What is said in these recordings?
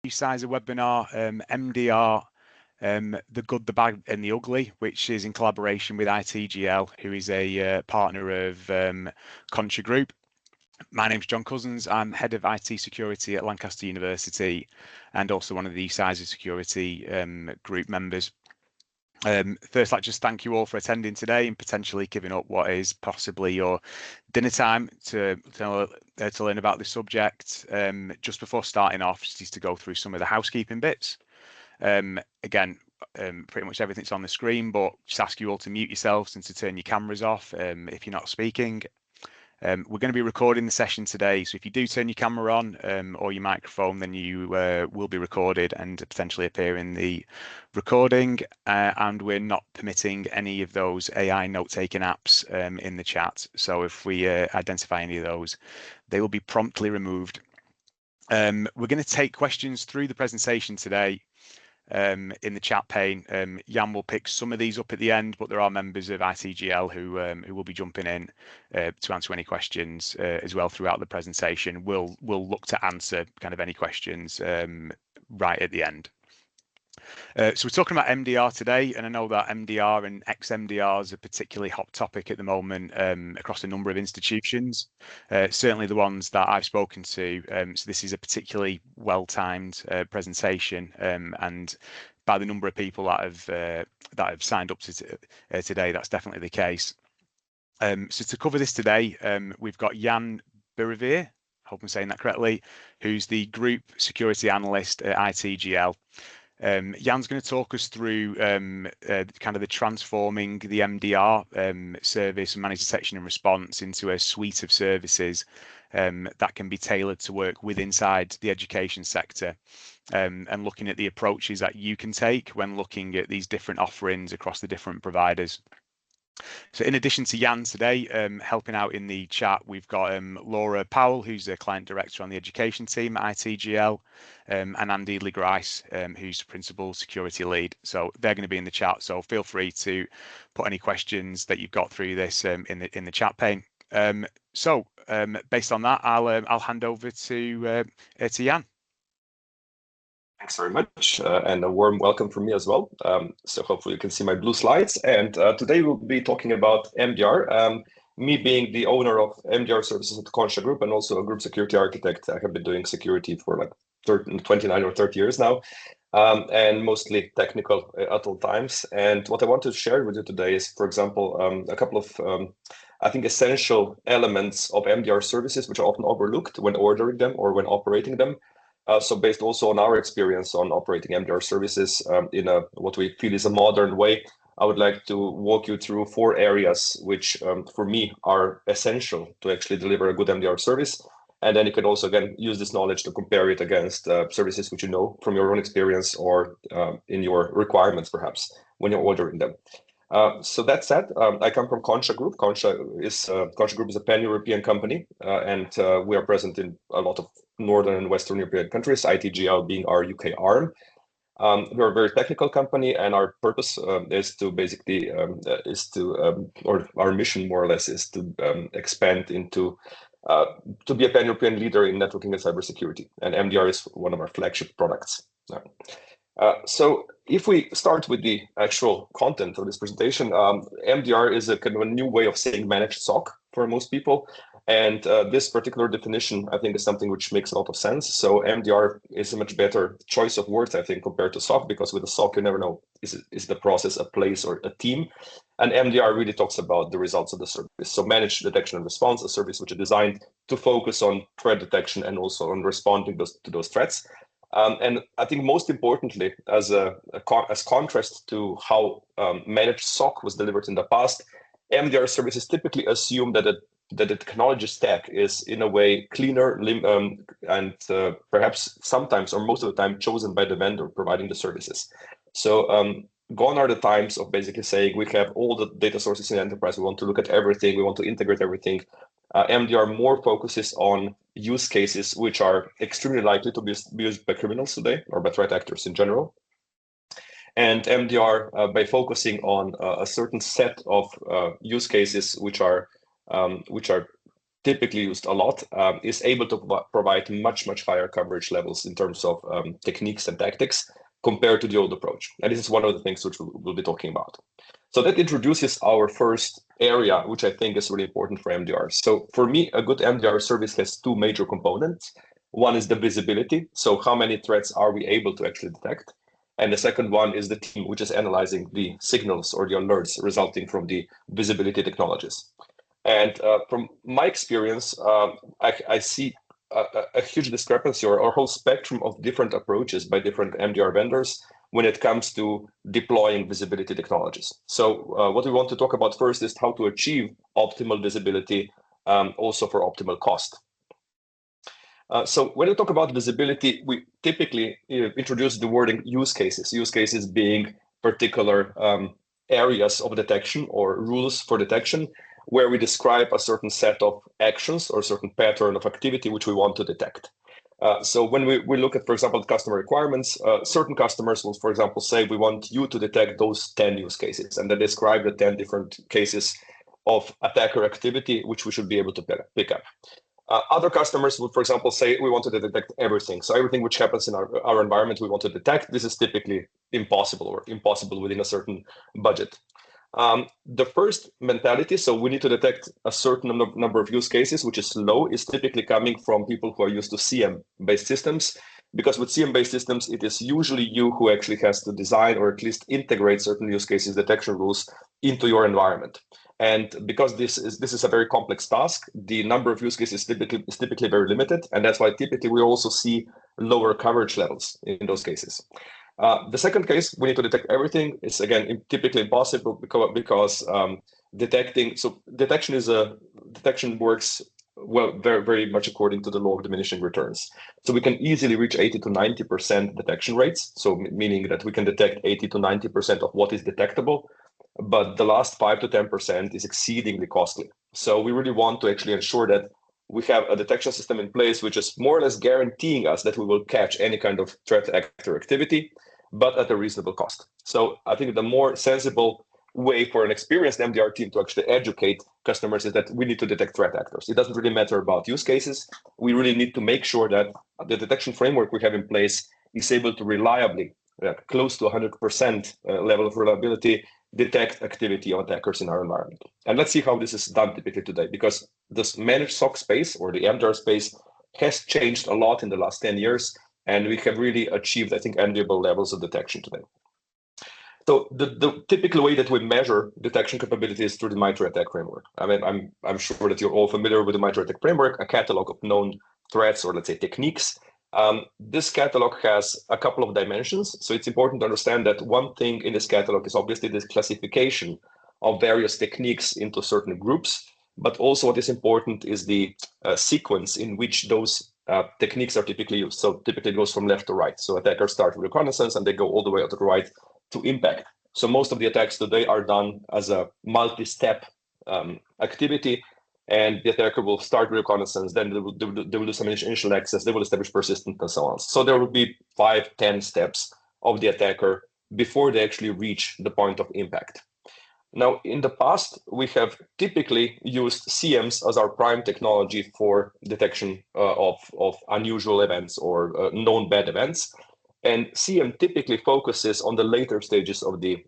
Ucisa webinar, MDR, the good, the bad, and the ugly, which is in collaboration with ITGL, who is a partner of Concha Group. My name's John Cousins. I'm head of IT security at Lancaster University and also one of the Ucisa security group members. First, I'd like to just thank you all for attending today and potentially giving up what is possibly your dinner time to learn about this subject. Just before starting off, just to go through some of the housekeeping bits. Again, pretty much everything's on the screen, but just ask you all to mute yourselves and to turn your cameras off if you're not speaking. We're going to be recording the session today, so if you do turn your camera on or your microphone, then you will be recorded and potentially appear in the recording, and we're not permitting any of those AI note-taking apps in the chat. So if we identify any of those, they will be promptly removed. We're going to take questions through the presentation today. In the chat pane. Jan will pick some of these up at the end, but there are members of ITGL who will be jumping in to answer any questions as well throughout the presentation. We'll look to answer kind of any questions right at the end. So we're talking about MDR today, and I know that MDR and XMDR is a particularly hot topic at the moment across a number of institutions, certainly the ones that I've spoken to. So this is a particularly well-timed presentation, and by the number of people that have signed up to today, that's definitely the case. So to cover this today, we've got Jan Bervar, I hope I'm saying that correctly, who's the Group Security Analyst at ITGL. Jan's going to talk us through kind of the transforming the MDR service and managed detection and response into a suite of services that can be tailored to work with inside the education sector, and looking at the approaches that you can take when looking at these different offerings across the different providers. So in addition to Jan today, helping out in the chat, we've got Laura Powell, who's a client director on the education team at ITGL, and Andy Legrice, who's principal security lead. So they're going to be in the chat. So feel free to put any questions that you've got through this in the chat pane. So based on that, I'll hand over to Jan. Thanks very much, and a warm welcome from me as well. So hopefully you can see my blue slides. And today we'll be talking about MDR. Me being the owner of MDR services at the Concha Group and also a group security architect, I have been doing security for like 29 or 30 years now, and mostly technical at all times. And what I want to share with you today is, for example, a couple of I think essential elements of MDR services which are often overlooked when ordering them or when operating them. So based also on our experience on operating MDR services in what we feel is a modern way, I would like to walk you through 4 areas which for me are essential to actually deliver a good MDR service. And then you can also, again, use this knowledge to compare it against services which you know from your own experience or in your requirements, perhaps, when you're ordering them. So that said, I come from Concha Group. Concha Group is a pan-European company, and we are present in a lot of Northern and Western European countries, ITGL being our UK arm. We're a very technical company, and our purpose is to basically, or our mission more or less is to expand into, to be a pan-European leader in networking and cybersecurity. And MDR is one of our flagship products. So if we start with the actual content of this presentation, MDR is a kind of a new way of saying managed SOC for most people. And this particular definition, I think, is something which makes a lot of sense. So MDR is a much better choice of words, I think, compared to SOC, because with a SOC, you never know, is the process a place or a team? And MDR really talks about the results of the service. So managed detection and response, a service which is designed to focus on threat detection and also on responding to those threats. And I think most importantly, as contrast to how managed SOC was delivered in the past, MDR services typically assume that the technology stack is in a way cleaner and perhaps sometimes or most of the time chosen by the vendor providing the services. So gone are the times of basically saying we have all the data sources in the enterprise, we want to look at everything, we want to integrate everything. MDR more focuses on use cases which are extremely likely to be used by criminals today or by threat actors in general. And MDR, by focusing on a certain set of use cases which are typically used a lot, is able to provide much higher coverage levels in terms of techniques and tactics compared to the old approach. And this is one of the things which we'll be talking about. So that introduces our first area, which I think is really important for MDR. So for me, a good MDR service has two major components. One is the visibility. So how many threats are we able to actually detect? And the second one is the team, which is analyzing the signals or the alerts resulting from the visibility technologies. And from my experience, I see a huge discrepancy or a whole spectrum of different approaches by different MDR vendors when it comes to deploying visibility technologies. So what we want to talk about first is how to achieve optimal visibility, also for optimal cost. So when we talk about visibility, we typically introduce the wording use cases being particular areas of detection or rules for detection, where we describe a certain set of actions or a certain pattern of activity which we want to detect. So when we look at, for example, customer requirements, certain customers will, for example, say, we want you to detect those 10 use cases, and they describe the 10 different cases of attacker activity which we should be able to pick up. Other customers would, for example, say, we want to detect everything. So everything which happens in our environment, we want to detect. This is typically impossible within a certain budget. The first mentality, so we need to detect a certain number of use cases, which is low, is typically coming from people who are used to CM-based systems. Because with CM-based systems, it is usually you who actually has to design or at least integrate certain use cases detection rules into your environment. And because this is a very complex task, the number of use cases is typically very limited. And that's why typically we also see lower coverage levels in those cases. The second case, we need to detect everything, is again typically impossible because detection works well very much according to the law of diminishing returns. So we can easily reach 80 to 90% detection rates. So meaning that we can detect 80 to 90% of what is detectable, but the last 5 to 10% is exceedingly costly. So we really want to actually ensure that we have a detection system in place which is more or less guaranteeing us that we will catch any kind of threat actor activity, but at a reasonable cost. So I think the more sensible way for an experienced MDR team to actually educate customers is that we need to detect threat actors. It doesn't really matter about use cases. We really need to make sure that the detection framework we have in place is able to reliably, close to 100% level of reliability, detect activity of attackers in our environment. And let's see how this is done typically today, because this managed SOC space or the MDR space has changed a lot in the last 10 years. And we have really achieved, I think, enviable levels of detection today. So the typical way that we measure detection capability is through the MITRE ATT&CK framework. I mean, I'm sure that you're all familiar with the MITRE ATT&CK framework, a catalog of known threats or let's say techniques. This catalog has a couple of dimensions. So it's important to understand that one thing in this catalog is obviously this classification of various techniques into certain groups. But also what is important is the sequence in which those techniques are typically used. So typically it goes from left to right. So attackers start with reconnaissance and they go all the way to the right to impact. So most of the attacks today are done as a multi-step activity, and the attacker will start reconnaissance, then they will do some initial access, they will establish persistence and so on. So there will be 5-10 steps of the attacker before they actually reach the point of impact. Now, in the past, we have typically used CMs as our prime technology for detection of unusual events or known bad events. And CM typically focuses on the later stages of the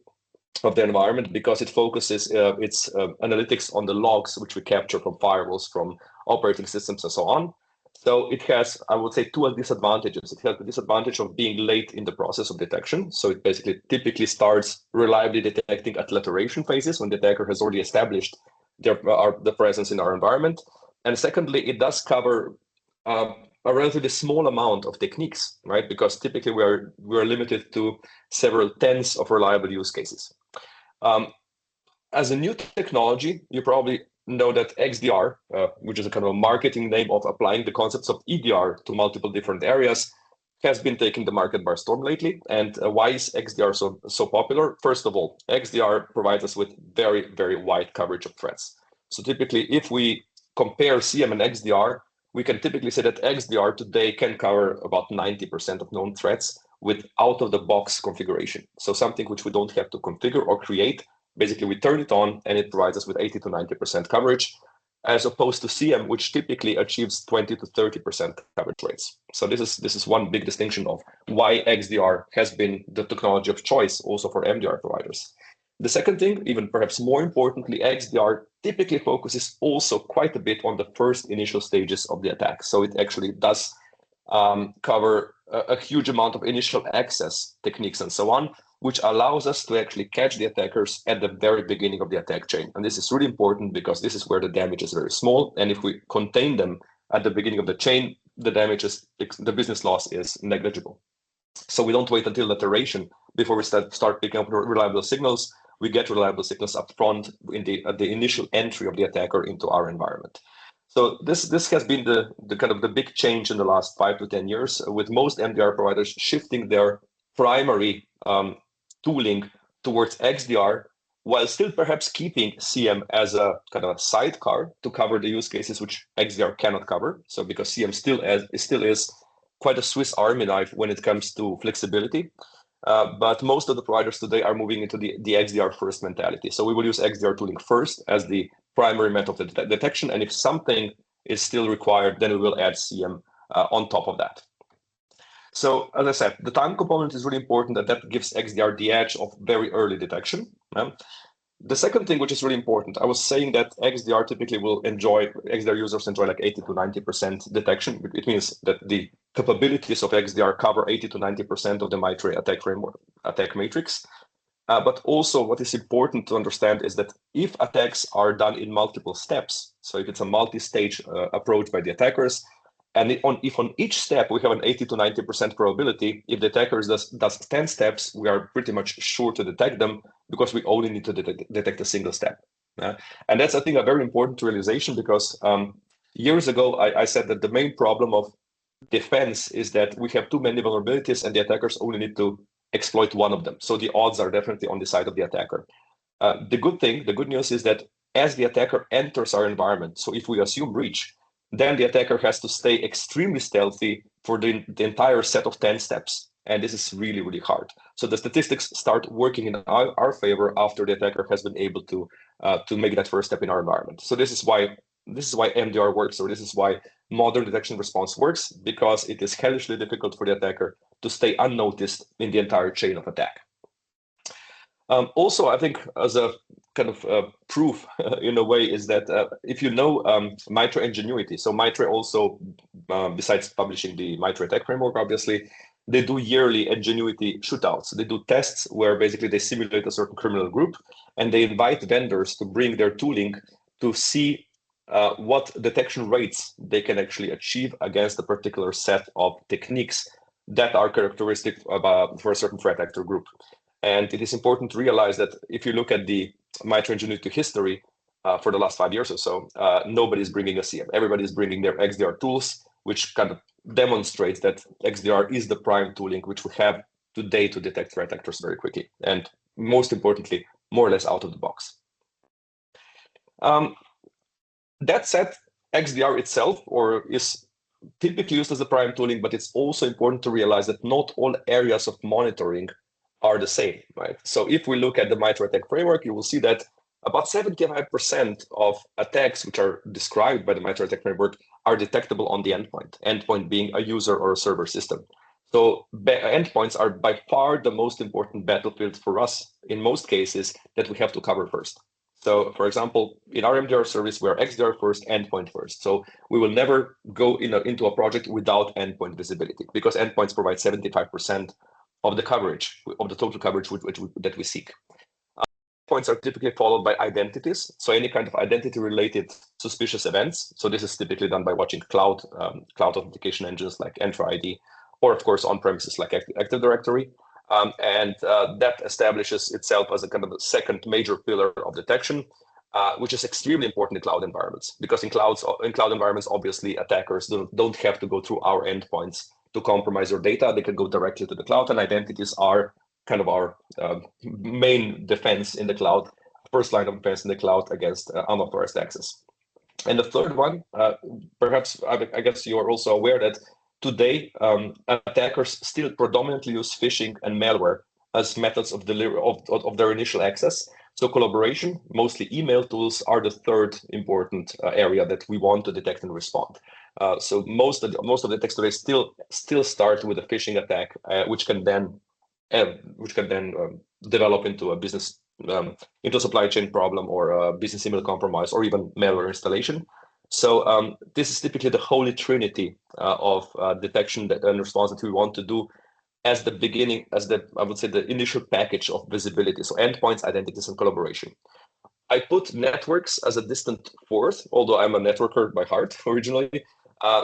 environment because it focuses its analytics on the logs which we capture from firewalls, from operating systems, and so on. So it has, I would say, two disadvantages. It has the disadvantage of being late in the process of detection. So it basically typically starts reliably detecting at lateration phases when the attacker has already established the presence in our environment. And secondly, it does cover a relatively small amount of techniques, right? Because typically we are limited to several tens of reliable use cases. As a new technology, you probably know that XDR, which is a kind of a marketing name of applying the concepts of EDR to multiple different areas, has been taking the market by storm lately. And why is XDR so popular? First of all, XDR provides us with very, very wide coverage of threats. So typically, if we compare CM and XDR, we can typically say that XDR today can cover about 90% of known threats with out-of-the-box configuration. So something which we don't have to configure or create. Basically, we turn it on and it provides us with 80 to 90% coverage. as opposed to CM, which typically achieves 20 to 30% coverage rates. So this is one big distinction of why XDR has been the technology of choice also for MDR providers. The second thing, even perhaps more importantly, XDR typically focuses also quite a bit on the first initial stages of the attack. So it actually does cover a huge amount of initial access techniques and so on, which allows us to actually catch the attackers at the very beginning of the attack chain. And this is really important because this is where the damage is very small. And if we contain them at the beginning of the chain, the business loss is negligible. So we don't wait until the iteration before we start picking up reliable signals. We get reliable signals up front at the initial entry of the attacker into our environment. So this has been the kind of the big change in the last 5 to 10 years, with most MDR providers shifting their primary tooling towards XDR, while still perhaps keeping CM as a kind of a sidecar to cover the use cases which XDR cannot cover. So because CM still is quite a Swiss Army knife when it comes to flexibility. But most of the providers today are moving into the XDR first mentality. So we will use XDR tooling first as the primary method of detection. And if something is still required, then we will add CM on top of that. So as I said, the time component is really important, that gives XDR the edge of very early detection. The second thing, which is really important, I was saying that XDR users enjoy like 80 to 90% detection. It means that the capabilities of XDR cover 80 to 90% of the MITRE attack matrix. But also what is important to understand is that if attacks are done in multiple steps, so if it's a multi-stage approach by the attackers, and if on each step we have an 80 to 90% probability, if the attacker does 10 steps, we are pretty much sure to detect them because we only need to detect a single step. And that's, I think, a very important realization because years ago, I said that the main problem of defense is that we have too many vulnerabilities and the attackers only need to exploit one of them. So the odds are definitely on the side of the attacker. The good news is that as the attacker enters our environment, so if we assume breach, then the attacker has to stay extremely stealthy for the entire set of 10 steps. And this is really, really hard. So the statistics start working in our favor after the attacker has been able to make that first step in our environment. So this is why MDR works, or this is why modern detection response works, because it is hellishly difficult for the attacker to stay unnoticed in the entire chain of attack. Also, I think as a kind of proof in a way is that if you know MITRE Ingenuity, so MITRE also, besides publishing the MITRE attack framework, obviously, they do yearly Ingenuity shootouts. They do tests where basically they simulate a certain criminal group and they invite vendors to bring their tooling to see what detection rates they can actually achieve against a particular set of techniques that are characteristic for a certain threat actor group. And it is important to realize that if you look at the MITRE Ingenuity history for the last 5 years or so, nobody's bringing a CM. Everybody's bringing their XDR tools, which kind of demonstrates that XDR is the prime tooling which we have today to detect threat actors very quickly. And most importantly, more or less out of the box. That said, XDR itself is typically used as a prime tooling, but it's also important to realize that not all areas of monitoring are the same, right? So if we look at the MITRE attack framework, you will see that about 75% of attacks which are described by the MITRE attack framework are detectable on the endpoint being a user or a server system. So endpoints are by far the most important battlefield for us in most cases that we have to cover first. So for example, in our MDR service, we're XDR first, endpoint first. So we will never go into a project without endpoint visibility because endpoints provide 75% of the coverage, of the total coverage that we seek. Points are typically followed by identities. So any kind of identity-related suspicious events. So this is typically done by watching cloud authentication engines like Entra ID, or of course on-premises like Active Directory. And that establishes itself as a kind of a second major pillar of detection, which is extremely important in cloud environments. Because in cloud environments, obviously attackers don't have to go through our endpoints to compromise your data. They can go directly to the cloud, and identities are kind of our main defense in the cloud, first line of defense in the cloud against unauthorized access. And the third one, perhaps I guess you are also aware that today attackers still predominantly use phishing and malware as methods of delivery of their initial access. So collaboration, mostly email tools, are the third important area that we want to detect and respond. So most of the attacks today still start with a phishing attack, which can then develop into a business into a supply chain problem or a business email compromise or even malware installation. So this is typically the holy trinity of detection and response that we want to do as the beginning, I would say the initial package of visibility. So endpoints, identities, and collaboration. I put networks as a distant fourth, although I'm a networker by heart originally.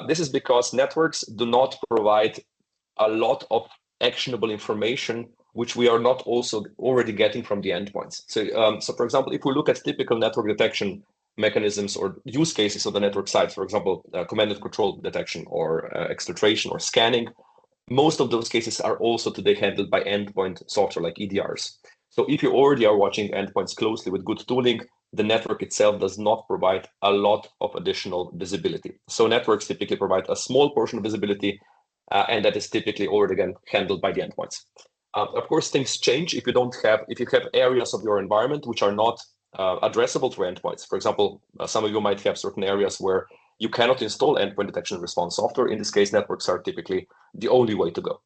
This is because networks do not provide a lot of actionable information, which we are not also already getting from the endpoints. So for example, if we look at typical network detection mechanisms or use cases of the network side, for example, command and control detection or exfiltration or scanning, most of those cases are also today handled by endpoint software like EDRs. So if you already are watching endpoints closely with good tooling, the network itself does not provide a lot of additional visibility. So networks typically provide a small portion of visibility, and that is typically already again handled by the endpoints. Of course, things change if you have areas of your environment which are not addressable through endpoints. For example, some of you might have certain areas where you cannot install endpoint detection and response software. In this case, networks are typically the only way to go.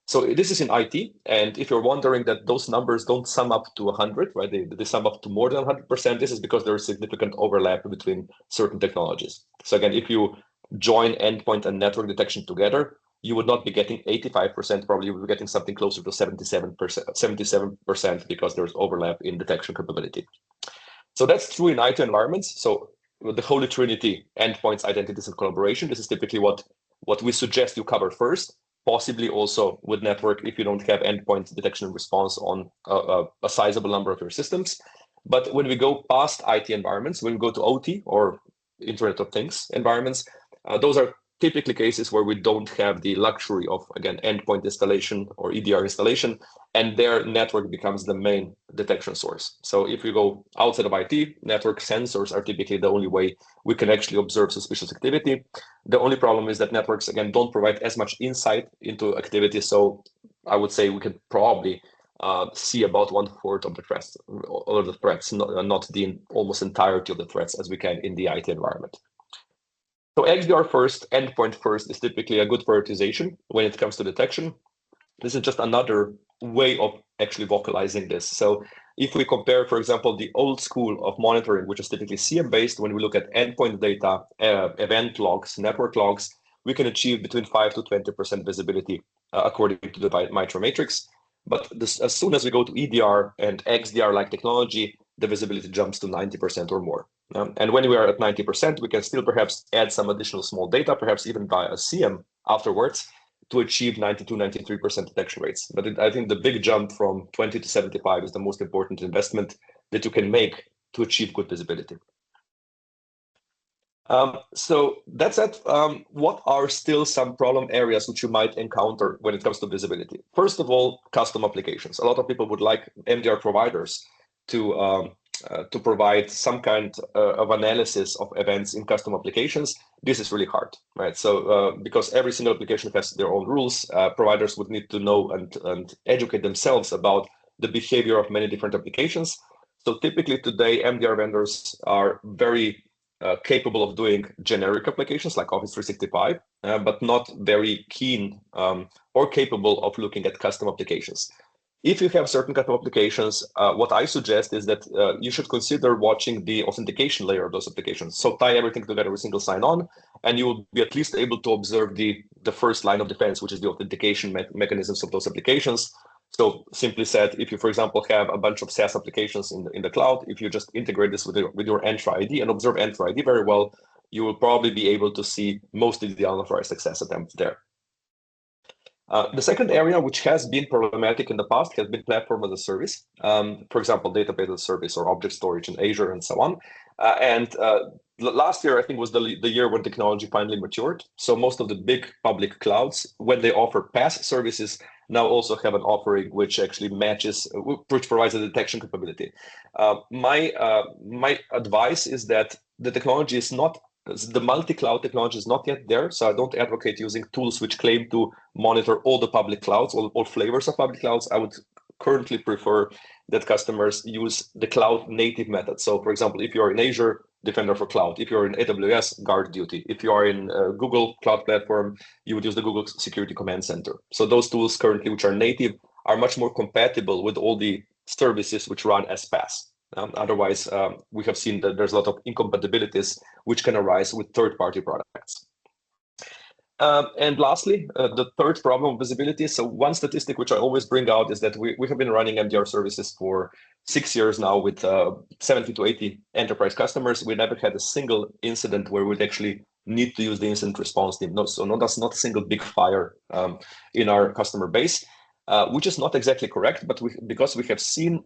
So this is in IT, and if you're wondering that those numbers don't sum up to 100, right? They sum up to more than 100%. This is because there is significant overlap between certain technologies. So again, if you join endpoint and network detection together, you would not be getting 85%. Probably you would be getting something closer to 77% because there's overlap in detection capability. So that's true in IT environments. So the holy trinity, endpoints, identities, and collaboration. This is typically what we suggest you cover first, possibly also with network if you don't have endpoint detection and response on a sizable number of your systems. But when we go past IT environments, when we go to OT or Internet of Things environments, those are typically cases where we don't have the luxury of, again, endpoint installation or EDR installation, and their network becomes the main detection source. So if we go outside of IT, network sensors are typically the only way we can actually observe suspicious activity. The only problem is that networks, again, don't provide as much insight into activity. So I would say we can probably see about 1/4 of the threats, not the almost entirety of the threats as we can in the IT environment. So XDR first, endpoint first is typically a good prioritization when it comes to detection. This is just another way of actually vocalizing this. So if we compare, for example, the old school of monitoring, which is typically CM-based, when we look at endpoint data, event logs, network logs, we can achieve between 5 to 20% visibility according to the MITRE matrix. But as soon as we go to EDR and XDR-like technology, the visibility jumps to 90% or more. And when we are at 90%, we can still perhaps add some additional small data, perhaps even by a CM afterwards, to achieve 92, 93% detection rates. But I think the big jump from 20 to 75 is the most important investment that you can make to achieve good visibility. So that's it. What are still some problem areas which you might encounter when it comes to visibility? First of all, custom applications. A lot of people would like MDR providers to provide some kind of analysis of events in custom applications. This is really hard, right? So because every single application has their own rules, providers would need to know and educate themselves about the behavior of many different applications. So typically today, MDR vendors are very capable of doing generic applications like Office 365, but not very keen or capable of looking at custom applications. If you have certain custom applications, what I suggest is that you should consider watching the authentication layer of those applications. So tie everything together with single sign-on, and you will be at least able to observe the first line of defense, which is the authentication mechanisms of those applications. So simply said, if you, for example, have a bunch of SaaS applications in the cloud, if you just integrate this with your Entra ID and observe Entra ID very well, you will probably be able to see mostly the unauthorized access attempts there. The second area, which has been problematic in the past, has been platform as a service. For example, database as a service or object storage in Azure and so on. Last year, I think, was the year when technology finally matured. So most of the big public clouds, when they offer PaaS services, now also have an offering which actually matches, which provides a detection capability. My advice is that the technology is not, the multi-cloud technology is not yet there. So I don't advocate using tools which claim to monitor all the public clouds, all flavors of public clouds. I would currently prefer that customers use the cloud native method. So for example, if you're in Azure, Defender for Cloud. If you're in AWS, Guard Duty. If you are in Google Cloud Platform, you would use the Google Security Command Center. So those tools currently, which are native, are much more compatible with all the services which run as PaaS. Otherwise, we have seen that there's a lot of incompatibilities which can arise with third-party products. And lastly, the third problem, visibility. So one statistic which I always bring out is that we have been running MDR services for 6 years now with 70 to 80 enterprise customers. We never had a single incident where we'd actually need to use the incident response team. That's not a single big fire in our customer base, which is not exactly correct, but because we have seen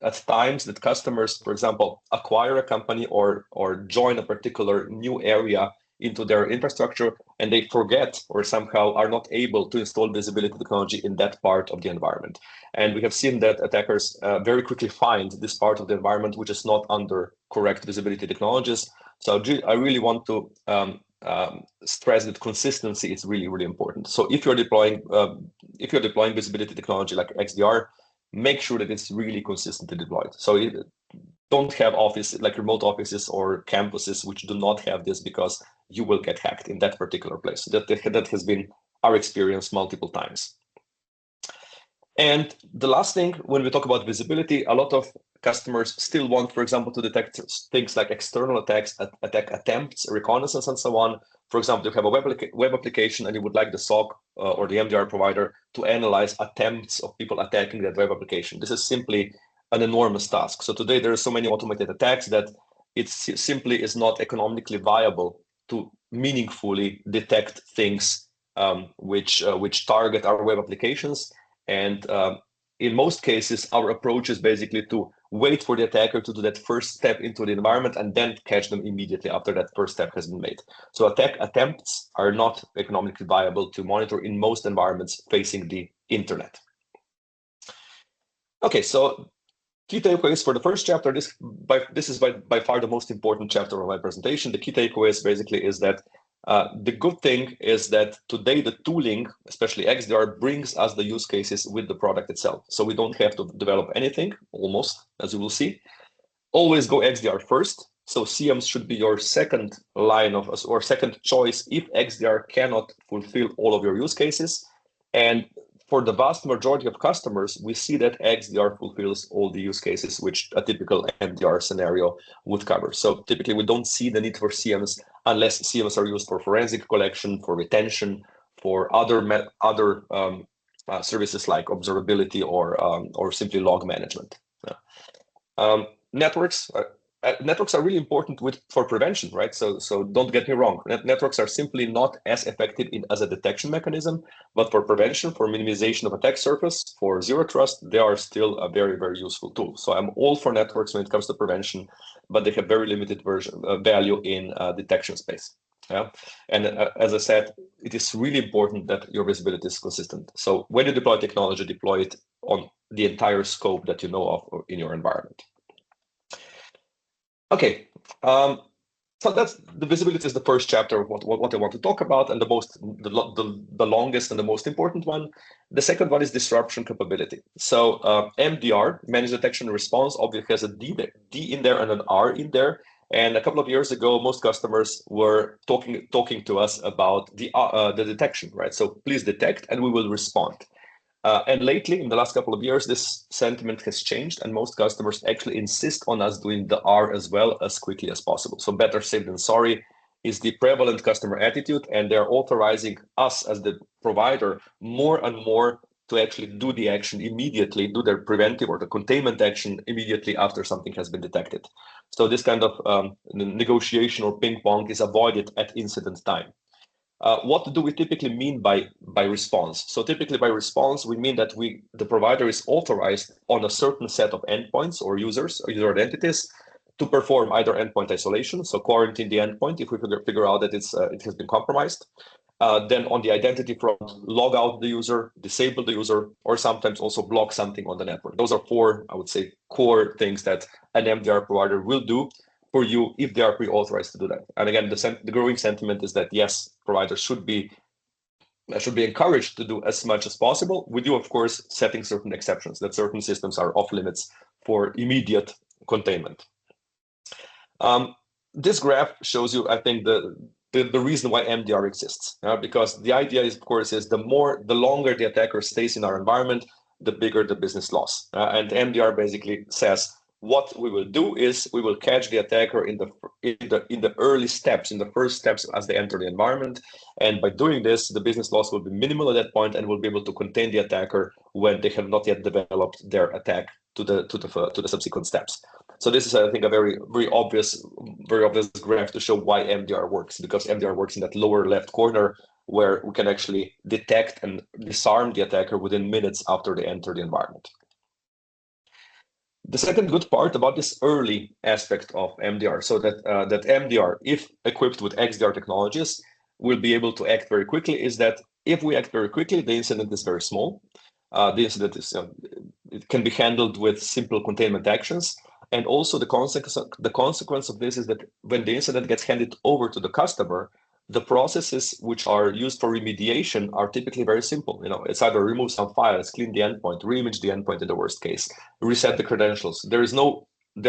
at times that customers, for example, acquire a company or join a particular new area into their infrastructure, and they forget or somehow are not able to install visibility technology in that part of the environment. And we have seen that attackers very quickly find this part of the environment which is not under correct visibility technologies. So I really want to stress that consistency is really, really important. So if you're deploying visibility technology like XDR, make sure that it's really consistently deployed. So don't have remote offices or campuses which do not have this, because you will get hacked in that particular place. That has been our experience multiple times. And the last thing, when we talk about visibility, a lot of customers still want, for example, to detect things like external attacks, attack attempts, reconnaissance, and so on. For example, you have a web application and you would like the SOC or the MDR provider to analyze attempts of people attacking that web application. This is simply an enormous task. So today there are so many automated attacks that it simply is not economically viable to meaningfully detect things which target our web applications. And in most cases, our approach is basically to wait for the attacker to do that first step into the environment and then catch them immediately after that first step has been made. So attack attempts are not economically viable to monitor in most environments facing the internet. Okay, so key takeaways for the first chapter. This is by far the most important chapter of my presentation. The key takeaways basically is that the good thing is that today the tooling, especially XDR, brings us the use cases with the product itself. So we don't have to develop anything, almost, as you will see. Always go XDR first. So CMs should be your second line of, or second choice if XDR cannot fulfill all of your use cases. And for the vast majority of customers, we see that XDR fulfills all the use cases which a typical MDR scenario would cover. So typically, we don't see the need for CMs unless CMs are used for forensic collection, for retention, for other services like observability or simply log management. Networks are really important for prevention, right? So don't get me wrong. Networks are simply not as effective as a detection mechanism, but for prevention, for minimization of attack surface, for zero trust, they are still a very, very useful tool. So I'm all for networks when it comes to prevention, but they have very limited value in detection space. Yeah, and as I said, it is really important that your visibility is consistent. So when you deploy technology, deploy it on the entire scope that you know of in your environment. Okay, so that's the visibility is the first chapter of what I want to talk about, and the longest and the most important one. The second one is disruption capability. So MDR, managed detection and response, obviously has a D in there and an R in there. And a couple of years ago, most customers were talking to us about the detection, right? So please detect, and we will respond. And lately, in the last couple of years, this sentiment has changed, and most customers actually insist on us doing the R as well as quickly as possible. So better safe than sorry is the prevalent customer attitude, and they're authorizing us as the provider more and more to actually do the action immediately, do their preventive or the containment action immediately after something has been detected. So this kind of negotiation or ping pong is avoided at incident time. What do we typically mean by response? So typically by response, we mean that the provider is authorized on a certain set of endpoints or users or user identities to perform either endpoint isolation, so quarantine the endpoint if we figure out that it has been compromised. Then on the identity front, log out the user, disable the user, or sometimes also block something on the network. Those are four, I would say, core things that an MDR provider will do for you if they are pre-authorized to do that. And again, the growing sentiment is that yes, providers should be should be encouraged to do as much as possible. We do, of course, setting certain exceptions that certain systems are off limits for immediate containment. This graph shows you, I think, the reason why MDR exists, because the idea is, of course, is the longer the attacker stays in our environment, the bigger the business loss. And MDR basically says what we will do is we will catch the attacker in the early steps, in the first steps as they enter the environment, and by doing this, the business loss will be minimal at that point, and we'll be able to contain the attacker when they have not yet developed their attack to the subsequent steps. So this is, I think, a very obvious graph to show why MDR works, because MDR works in that lower left corner where we can actually detect and disarm the attacker within minutes after they enter the environment. The second good part about this early aspect of MDR, so that MDR, if equipped with XDR technologies, will be able to act very quickly, is that if we act very quickly, the incident is very small. The incident is it can be handled with simple containment actions. And also the consequence of this is that when the incident gets handed over to the customer, the processes which are used for remediation are typically very simple. It's either remove some files, clean the endpoint, reimage the endpoint in the worst case, reset the credentials. There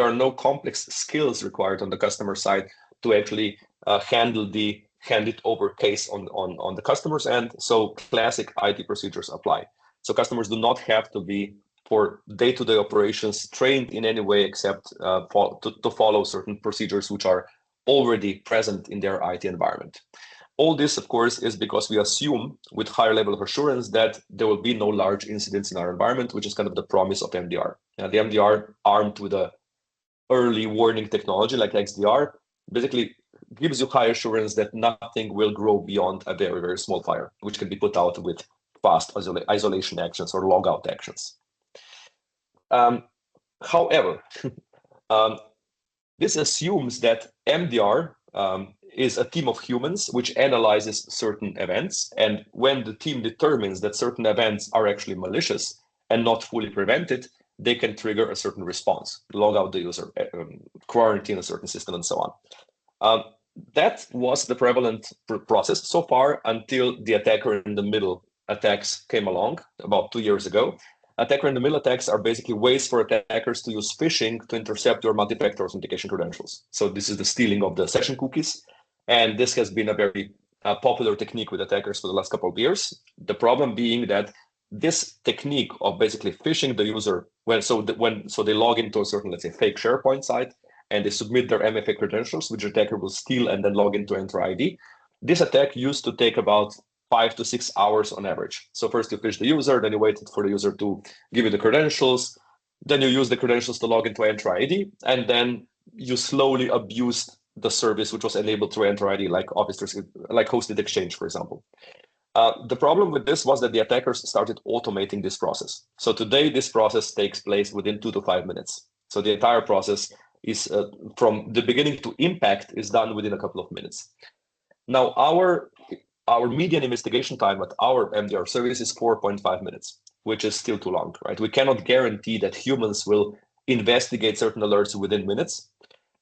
are no complex skills required on the customer side to actually handle the hand it over case on the customer's end. So classic IT procedures apply. So customers do not have to be, for day-to-day operations, trained in any way except to follow certain procedures which are already present in their IT environment. All this, of course, is because we assume with higher level of assurance that there will be no large incidents in our environment, which is kind of the promise of MDR. The MDR, armed with a early warning technology like XDR, basically gives you high assurance that nothing will grow beyond a very, very small fire, which can be put out with fast isolation actions or logout actions. However, this assumes that MDR is a team of humans which analyzes certain events. And when the team determines that certain events are actually malicious and not fully prevented, they can trigger a certain response, log out the user, quarantine a certain system, and so on. That was the prevalent process so far until the attacker in the middle attacks came along about 2 years ago. Attacker in the middle attacks are basically ways for attackers to use phishing to intercept your multi-factor authentication credentials. So this is the stealing of the session cookies. And this has been a very popular technique with attackers for the last couple of years. The problem being that this technique of basically phishing the user so they log into a certain, let's say, fake SharePoint site, and they submit their MFA credentials, which the attacker will steal and then log into Entra ID. This attack used to take about 5 to 6 hours on average. So first you phish the user, then you waited for the user to give you the credentials, then you use the credentials to log into Entra ID, and then you slowly abused the service which was enabled through Entra ID, like like Hosted Exchange, for example. The problem with this was that the attackers started automating this process. So today, this process takes place within 2 to 5 minutes. So the entire process is from the beginning to impact is done within a couple of minutes. Now, our median investigation time at our MDR service is 4.5 minutes, which is still too long, right? We cannot guarantee that humans will investigate certain alerts within minutes.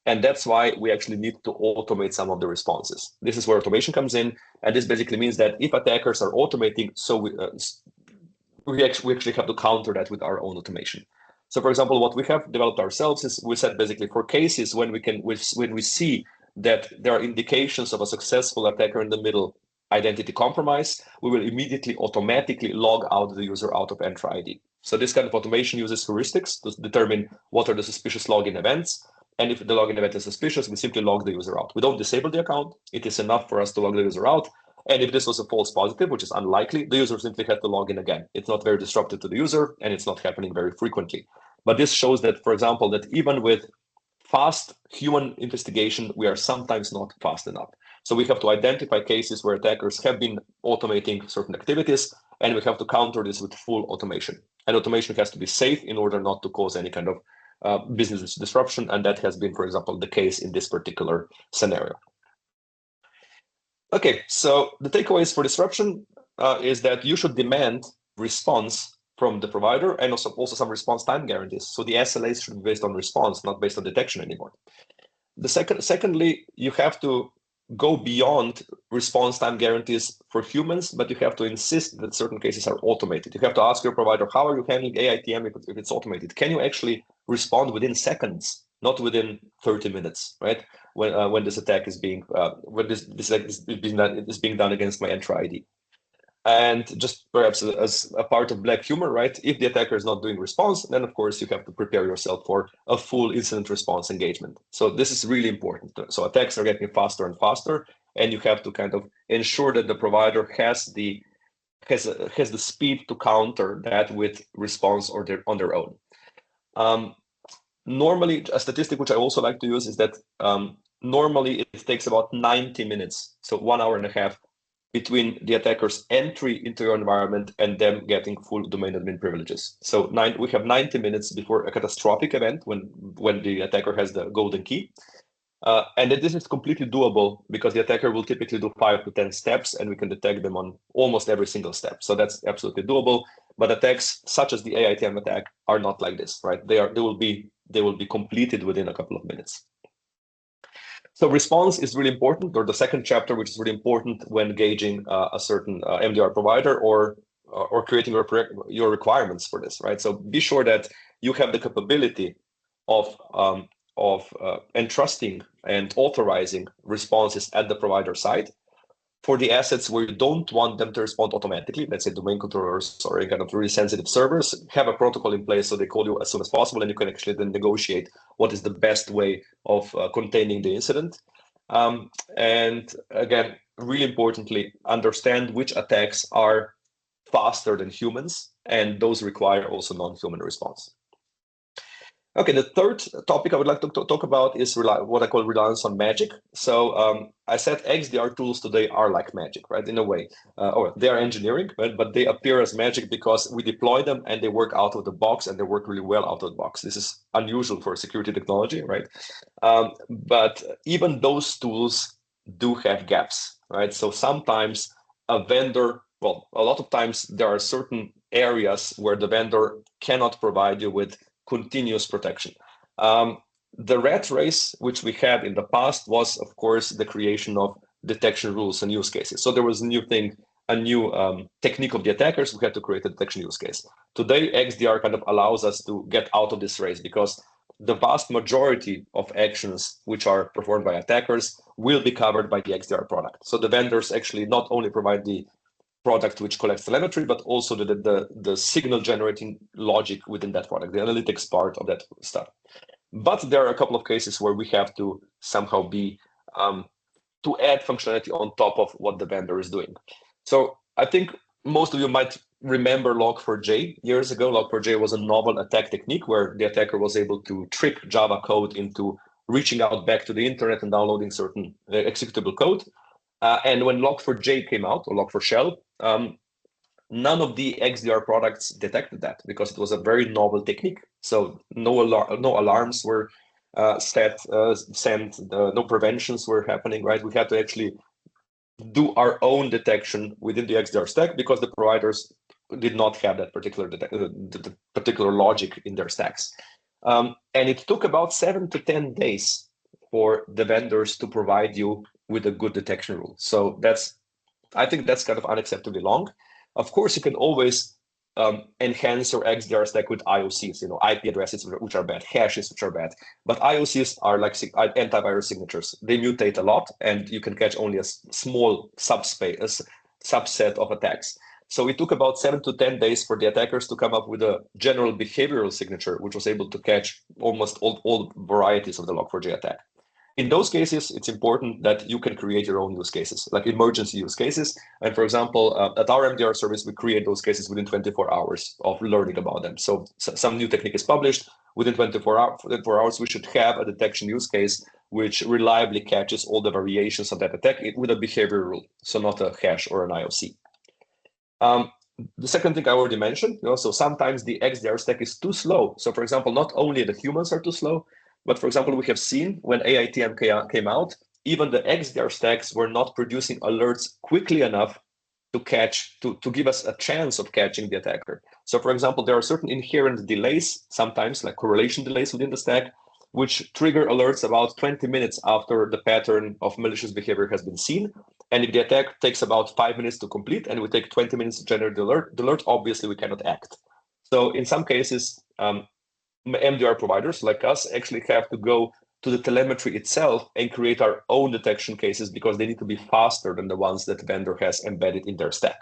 And that's why we actually need to automate some of the responses. This is where automation comes in. And this basically means that if attackers are automating, so we actually have to counter that with our own automation. So for example, what we have developed ourselves is we said basically for cases when we see that there are indications of a successful attacker in the middle identity compromise, we will immediately automatically log out the user out of Entra ID. So this kind of automation uses heuristics to determine what are the suspicious login events. And if the login event is suspicious, we simply log the user out. We don't disable the account. It is enough for us to log the user out. And if this was a false positive, which is unlikely, the user simply had to log in again. It's not very disruptive to the user, and it's not happening very frequently. But this shows that, for example, that even with fast human investigation, we are sometimes not fast enough. So we have to identify cases where attackers have been automating certain activities, and we have to counter this with full automation. And automation has to be safe in order not to cause any kind of business disruption. And that has been, for example, the case in this particular scenario. Okay, so the takeaways for disruption is that you should demand response from the provider and also some response time guarantees. So the SLAs should be based on response, not based on detection anymore. Secondly, you have to go beyond response time guarantees for humans, but you have to insist that certain cases are automated. You have to ask your provider, how are you handling AITM if it's automated? Can you actually respond within seconds, not within 30 minutes, right? When this attack is being when this is being done against my Entra ID. And just perhaps as a part of black humor, right? If the attacker is not doing response, then of course you have to prepare yourself for a full incident response engagement. So this is really important. So attacks are getting faster and faster, and you have to kind of ensure that the provider has the speed to counter that with response on their own. Normally, a statistic which I also like to use is that normally it takes about 90 minutes, so 1 hour and a half, between the attacker's entry into your environment and them getting full domain admin privileges. So we have 90 minutes before a catastrophic event when the attacker has the golden key. And this is completely doable because the attacker will typically do 5 to 10 steps, and we can detect them on almost every single step. So that's absolutely doable. But attacks such as the AITM attack are not like this, right? They will be completed within a couple of minutes. So response is really important, or the second chapter, which is really important when gauging a certain MDR provider or creating your requirements for this, right? So be sure that you have the capability of entrusting and authorizing responses at the provider side. For the assets where you don't want them to respond automatically, let's say domain controllers or any kind of really sensitive servers, have a protocol in place so they call you as soon as possible, and you can actually then negotiate what is the best way of containing the incident. And again, really importantly, understand which attacks are faster than humans, and those require also non-human response. Okay, the third topic I would like to talk about is what I call reliance on magic. So I said XDR tools today are like magic, right? In a way, or they are engineering, right? But they appear as magic because we deploy them and they work out of the box, and they work really well out of the box. This is unusual for security technology, right? But even those tools do have gaps, right? So sometimes a vendor, well, a lot of times there are certain areas where the vendor cannot provide you with continuous protection. The rat race, which we had in the past, was, of course, the creation of detection rules and use cases. So there was a new technique of the attackers who had to create a detection use case. Today, XDR kind of allows us to get out of this race because the vast majority of actions which are performed by attackers will be covered by the XDR product. So the vendors actually not only provide the product which collects telemetry, but also the signal generating logic within that product, the analytics part of that stuff. But there are a couple of cases where we have to somehow be to add functionality on top of what the vendor is doing. So I think most of you might remember Log4j years ago. Log4j was a novel attack technique where the attacker was able to trick Java code into reaching out back to the internet and downloading certain executable code. And when Log4j came out, or Log4Shell, none of the XDR products detected that because it was a very novel technique. So no alarms were sent, no preventions were happening, right? We had to actually do our own detection within the XDR stack because the providers did not have that particular logic in their stacks. And it took about 7 to 10 days for the vendors to provide you with a good detection rule. So I think that's kind of unacceptably long. Of course, you can always enhance your XDR stack with IOCs, IP addresses which are bad, hashes which are bad. But IOCs are like antivirus signatures. They mutate a lot, and you can catch only a small subset of attacks. So it took about 7 to 10 days for the attackers to come up with a general behavioral signature, which was able to catch almost all varieties of the Log4j attack. In those cases, it's important that you can create your own use cases, like emergency use cases. And for example, at our MDR service, we create those cases within 24 hours of learning about them. So some new technique is published, within 24 hours, we should have a detection use case which reliably catches all the variations of that attack with a behavior rule, so not a hash or an IOC. The second thing I already mentioned, so sometimes the XDR stack is too slow. So for example, not only the humans are too slow, but for example, we have seen when AITM came out, even the XDR stacks were not producing alerts quickly enough to give us a chance of catching the attacker. So for example, there are certain inherent delays, sometimes like correlation delays within the stack, which trigger alerts about 20 minutes after the pattern of malicious behavior has been seen. And if the attack takes about 5 minutes to complete and we take 20 minutes to generate the alert obviously we cannot act. So in some cases, MDR providers like us actually have to go to the telemetry itself and create our own detection cases because they need to be faster than the ones that vendor has embedded in their stack.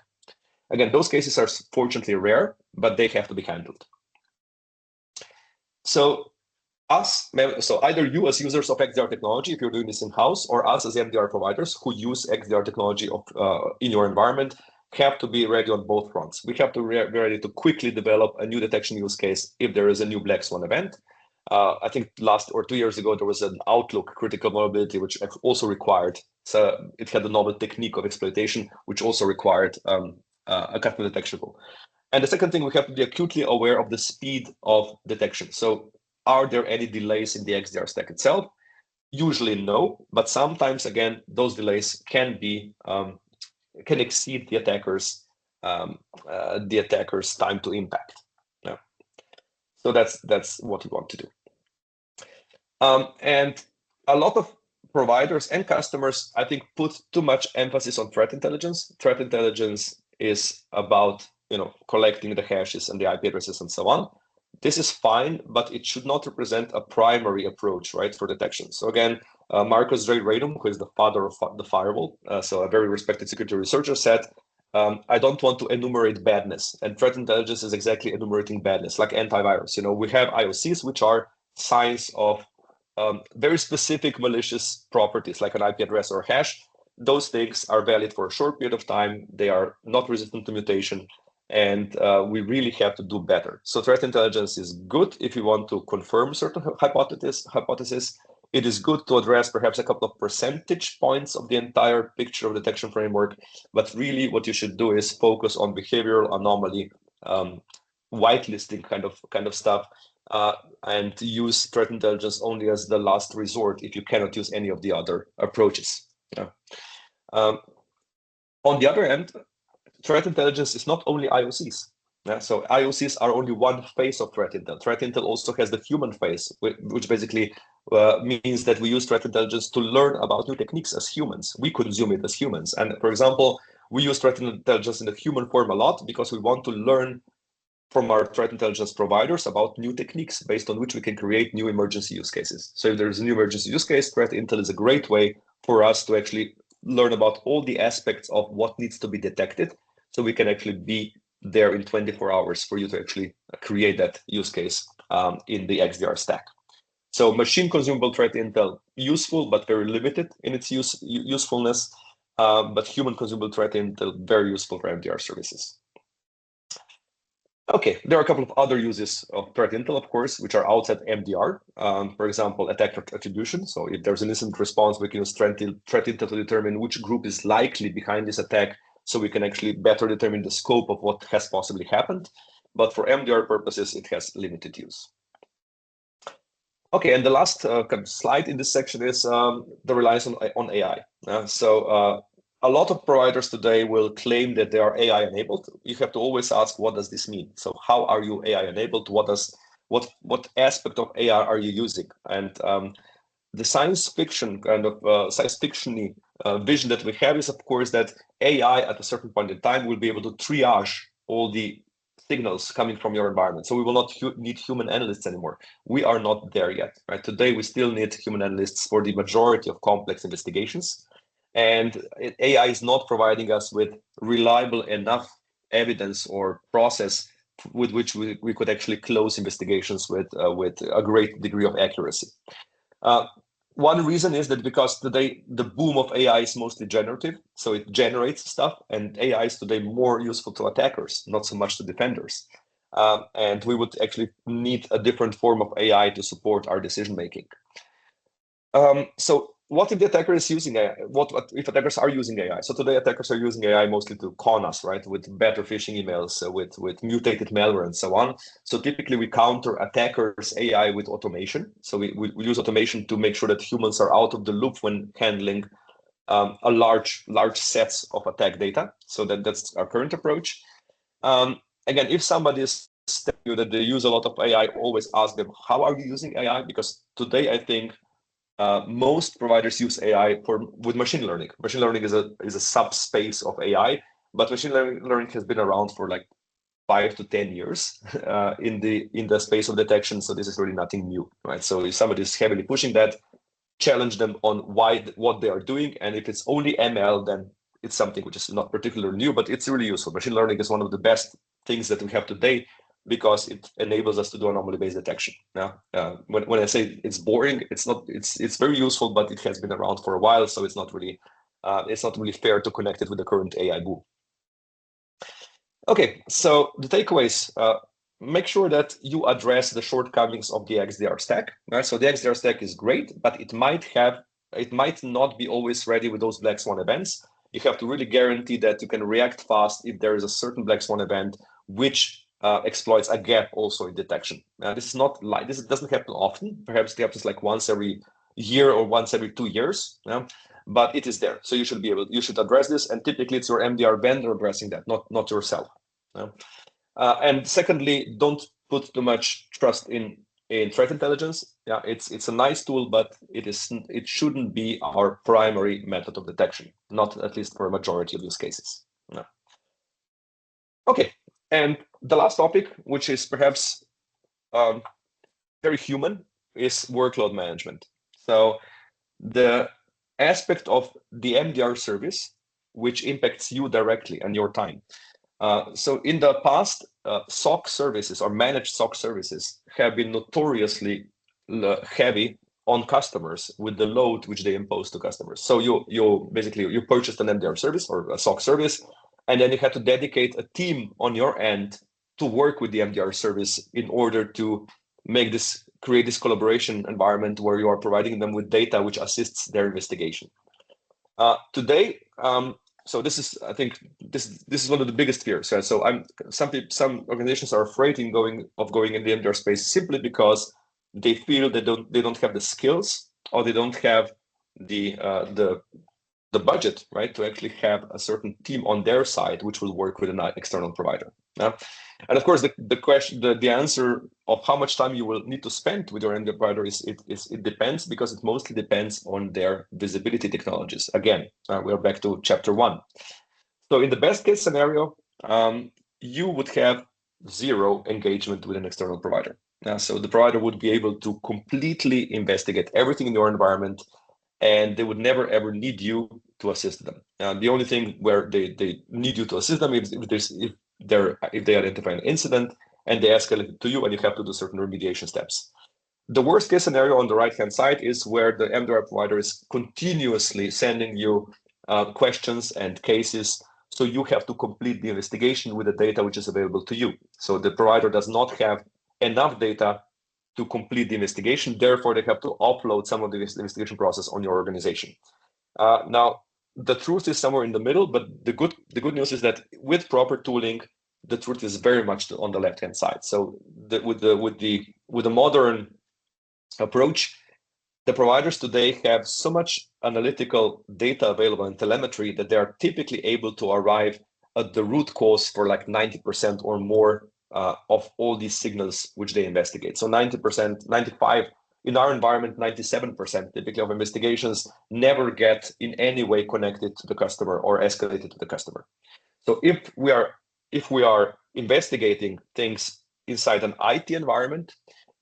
Again, those cases are fortunately rare, but they have to be handled. So either you as users of XDR technology, if you're doing this in-house, or us as MDR providers who use XDR technology in your environment, have to be ready on both fronts. We have to be ready to quickly develop a new detection use case if there is a new black swan event. I think last or 2 years ago, there was an Outlook critical vulnerability, which also required, so it had a novel technique of exploitation, which also required a custom detection rule. And the second thing, we have to be acutely aware of the speed of detection. So are there any delays in the XDR stack itself? Usually no, but sometimes, again, those delays can be can exceed the attacker's time to impact. Yeah. So that's what we want to do. And a lot of providers and customers, I think, put too much emphasis on threat intelligence. Threat intelligence is about collecting the hashes and the IP addresses and so on. This is fine, but it should not represent a primary approach, right, for detection. So again, Marcus J. Radum, who is the father of the firewall, so a very respected security researcher, said, I don't want to enumerate badness. And threat intelligence is exactly enumerating badness, like antivirus. We have IOCs, which are signs of very specific malicious properties, like an IP address or hash. Those things are valid for a short period of time. They are not resistant to mutation. And we really have to do better. So threat intelligence is good if you want to confirm certain hypothesis. It is good to address perhaps a couple of percentage points of the entire picture of detection framework. But really what you should do is focus on behavioral anomaly, whitelisting kind of stuff, and use threat intelligence only as the last resort if you cannot use any of the other approaches. Yeah. On the other hand, threat intelligence is not only IOCs. Yeah? So IOCs are only one face of threat intel. Threat intel also has the human face, which basically means that we use threat intelligence to learn about new techniques as humans. We consume it as humans. And for example, we use threat intelligence in the human form a lot because we want to learn from our threat intelligence providers about new techniques based on which we can create new emergency use cases. So if there's a new emergency use case, threat intel is a great way for us to actually learn about all the aspects of what needs to be detected, so we can actually be there in 24 hours for you to actually create that use case in the XDR stack. So machine consumable threat intel, useful, but very limited in its usefulness, but human consumable threat intel, very useful for MDR services. Okay, there are a couple of other uses of threat intel, of course, which are outside MDR. For example, attack attribution. So if there's an incident response, we can use threat intel to determine which group is likely behind this attack, so we can actually better determine the scope of what has possibly happened. But for MDR purposes, it has limited use. Okay, and the last slide in this section is the reliance on AI. A lot of providers today will claim that they are AI enabled. You have to always ask, what does this mean? So how are you AI enabled? What aspect of AI are you using? And the science fiction vision that we have is, of course, that AI at a certain point in time will be able to triage all the signals coming from your environment. So we will not need human analysts anymore. We are not there yet, right? Today, we still need human analysts for the majority of complex investigations. And AI is not providing us with reliable enough evidence or process with which we could actually close investigations with a great degree of accuracy. One reason is that because today the boom of AI is mostly generative, so it generates stuff, and AI is today more useful to attackers, not so much to defenders. And we would actually need a different form of AI to support our decision making. So what if the attacker is using AI? What if attackers are using AI? So today attackers are using AI mostly to con us, right? With better phishing emails, with mutated malware and so on. So typically we counter attackers' AI with automation. So we use automation to make sure that humans are out of the loop when handling a large sets of attack data. So that's our current approach. Again, if somebody is tell you that they use a lot of AI, always ask them, how are you using AI? Because today, I think most providers use AI with machine learning. Machine learning is a subspace of AI, but machine learning has been around for like 5 to 10 years in the space of detection. So this is really nothing new, right? So if somebody is heavily pushing that, challenge them on what they are doing, and if it's only ML, then it's something which is not particularly new, but it's really useful. Machine learning is one of the best things that we have today because it enables us to do anomaly-based detection. Now, when I say it's boring, it's not. It's very useful, but it has been around for a while, so it's not really fair to connect it with the current AI boom. Okay, so the takeaways. Make sure that you address the shortcomings of the XDR stack. Right? So the XDR stack is great, but it might not be always ready with those black swan events. You have to really guarantee that you can react fast if there is a certain black swan event which exploits a gap also in detection. Now, this doesn't happen often. Perhaps it happens like once every year or once every 2 years. But it is there, so you should address this, and typically it's your MDR vendor addressing that, not yourself. And secondly, don't put too much trust in threat intelligence. Yeah, it's a nice tool, but it shouldn't be our primary method of detection, not at least for a majority of use cases. No. Okay, and the last topic, which is perhaps very human, is workload management. So the aspect of the MDR service, which impacts you directly and your time. So in the past, SOC services or managed SOC services have been notoriously heavy on customers with the load which they impose to customers. So you basically purchased an MDR service or a SOC service, and then you had to dedicate a team on your end to work with the MDR service in order to create this collaboration environment where you are providing them with data which assists their investigation. Today, so this is, I think, this is one of the biggest fears. Right? So some organizations are afraid of going in the MDR space simply because they feel they don't have the skills, or they don't have the budget, right, to actually have a certain team on their side which will work with an external provider. And of course, the answer of how much time you will need to spend with your MDR provider it depends, because it mostly depends on their visibility technologies. Again, we are back to chapter 1. So in the best case scenario, you would have zero engagement with an external provider. So the provider would be able to completely investigate everything in your environment, and they would never ever need you to assist them. The only thing where they need you to assist them is if they identify an incident and they escalate it to you, and you have to do certain remediation steps. The worst case scenario on the right hand side is where the MDR provider is continuously sending you questions and cases, so you have to complete the investigation with the data which is available to you. So the provider does not have enough data to complete the investigation. Therefore, they have to offload some of the investigation process on your organization. Now, the truth is somewhere in the middle, but the good news is that with proper tooling, the truth is very much on the left-hand side. So with the modern approach, the providers today have so much analytical data available in telemetry that they are typically able to arrive at the root cause for like 90% or more of all these signals which they investigate. So 90%, 95%, in our environment, 97% typically of investigations never get in any way connected to the customer or escalated to the customer. So if we are investigating things inside an IT environment,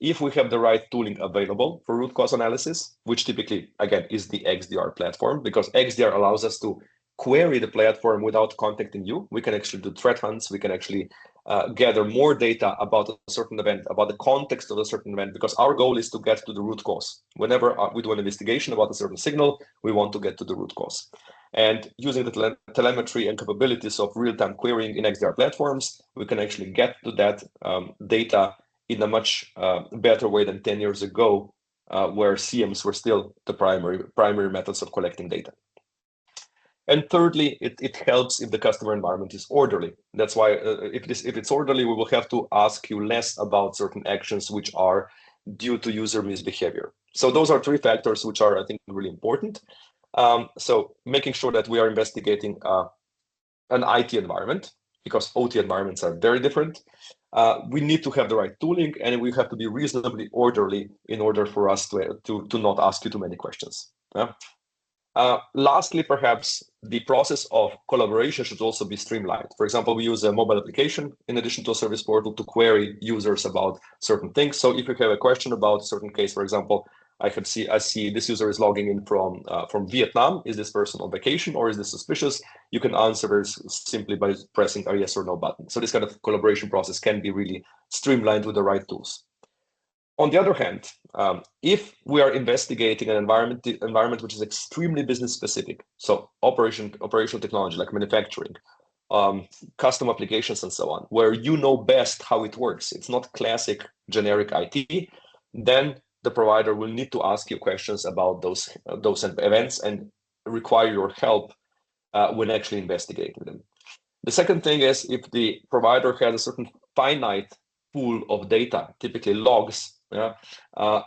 if we have the right tooling available for root cause analysis, which typically, again, is the XDR platform, because XDR allows us to query the platform without contacting you. We can actually do threat hunts. We can actually gather more data about a certain event, about the context of a certain event, because our goal is to get to the root cause. Whenever we do an investigation about a certain signal, we want to get to the root cause. And using the telemetry and capabilities of real-time querying in XDR platforms, we can actually get to that data in a much better way than 10 years ago, where CMs were still the primary methods of collecting data. And thirdly, it helps if the customer environment is orderly. That's why if it's orderly, we will have to ask you less about certain actions which are due to user misbehavior. So those are 3 factors which are, I think, really important. So making sure that we are investigating an IT environment, because OT environments are very different. we need to have the right tooling, and we have to be reasonably orderly in order for us to not ask you too many questions. Lastly, perhaps the process of collaboration should also be streamlined. For example, we use a mobile application in addition to a service portal to query users about certain things. So if you have a question about a certain case, for example, I see this user is logging in from Vietnam. Is this person on vacation or is this suspicious? You can answer very simply by pressing a yes or no button. So this kind of collaboration process can be really streamlined with the right tools. On the other hand, if we are investigating an environment which is extremely business specific, so operational technology like manufacturing, custom applications and so on, where you know best how it works, it's not classic generic IT, then the provider will need to ask you questions about those events and require your help when actually investigating them. The second thing is if the provider has a certain finite pool of data, typically logs,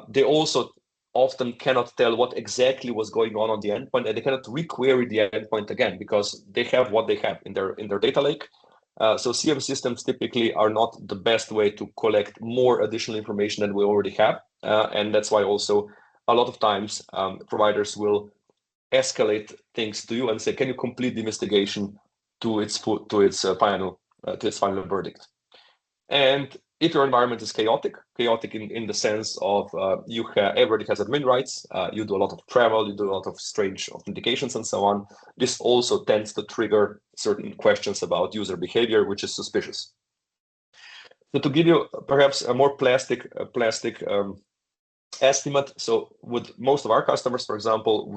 they also often cannot tell what exactly was going on the endpoint, and they cannot requery the endpoint again because they have what they have in their data lake. So CM systems typically are not the best way to collect more additional information than we already have, and that's why also a lot of times providers will escalate things to you and say, "Can you complete the investigation to its final verdict?" And if your environment is chaotic in the sense of everybody has admin rights, you do a lot of travel, you do a lot of strange authentications and so on, this also tends to trigger certain questions about user behavior, which is suspicious. So to give you perhaps a more plastic estimate, so with most of our customers, for example,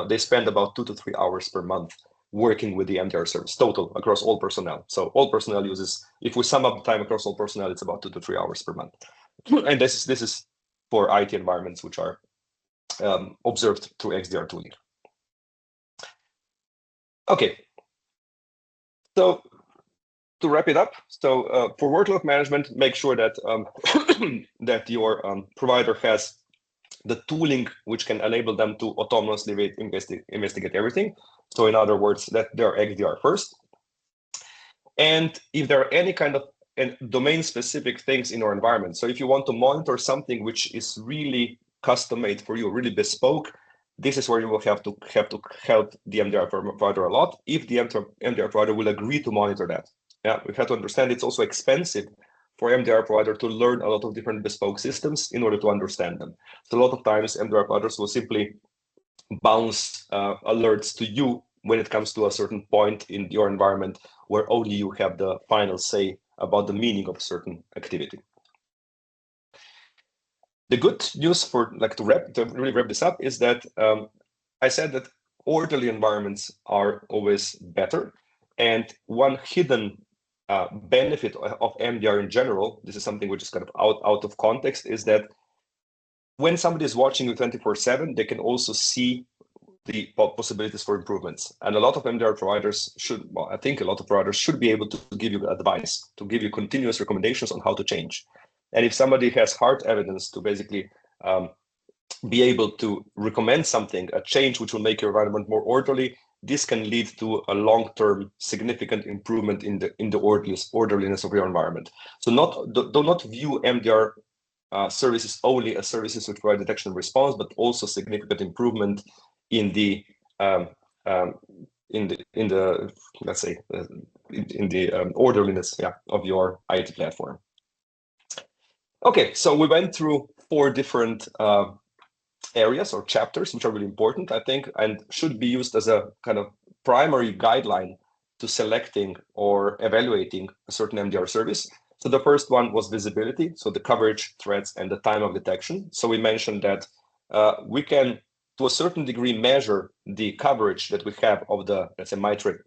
they spend about 2 to 3 hours per month working with the MDR service total across all personnel. So all personnel uses, if we sum up the time across all personnel, it's about 2 to 3 hours per month. And this is for IT environments which are observed through XDR tooling. Okay. So to wrap it up, so for workload management, make sure that that your provider has the tooling which can enable them to autonomously investigate everything. So in other words, that they're XDR first. And if there are any kind of domain-specific things in your environment, so if you want to monitor something which is really custom-made for you, really bespoke, this is where you will have to help the MDR provider a lot, if the MDR provider will agree to monitor that. Yeah, we have to understand it's also expensive for MDR provider to learn a lot of different bespoke systems in order to understand them. So a lot of times MDR providers will simply bounce alerts to you when it comes to a certain point in your environment where only you have the final say about the meaning of a certain activity. The good news for to really wrap this up is that I said that orderly environments are always better, and one hidden benefit of MDR in general, this is something which is kind of out of context, is that when somebody is watching you 24/7, they can also see the possibilities for improvements. And a lot of MDR providers I think a lot of providers should be able to give you advice, to give you continuous recommendations on how to change. And if somebody has hard evidence to basically be able to recommend something, a change which will make your environment more orderly, this can lead to a long-term significant improvement in the orderliness of your environment. So do not view MDR services only as services which provide detection and response, but also significant improvement in the let's say in the orderliness of your IT platform. Okay, so we went through 4 different areas or chapters, which are really important, I think, and should be used as a kind of primary guideline to selecting or evaluating a certain MDR service. So the first one was visibility, so the coverage, threats, and the time of detection. So we mentioned that we can, to a certain degree, measure the coverage that we have of the, let's say,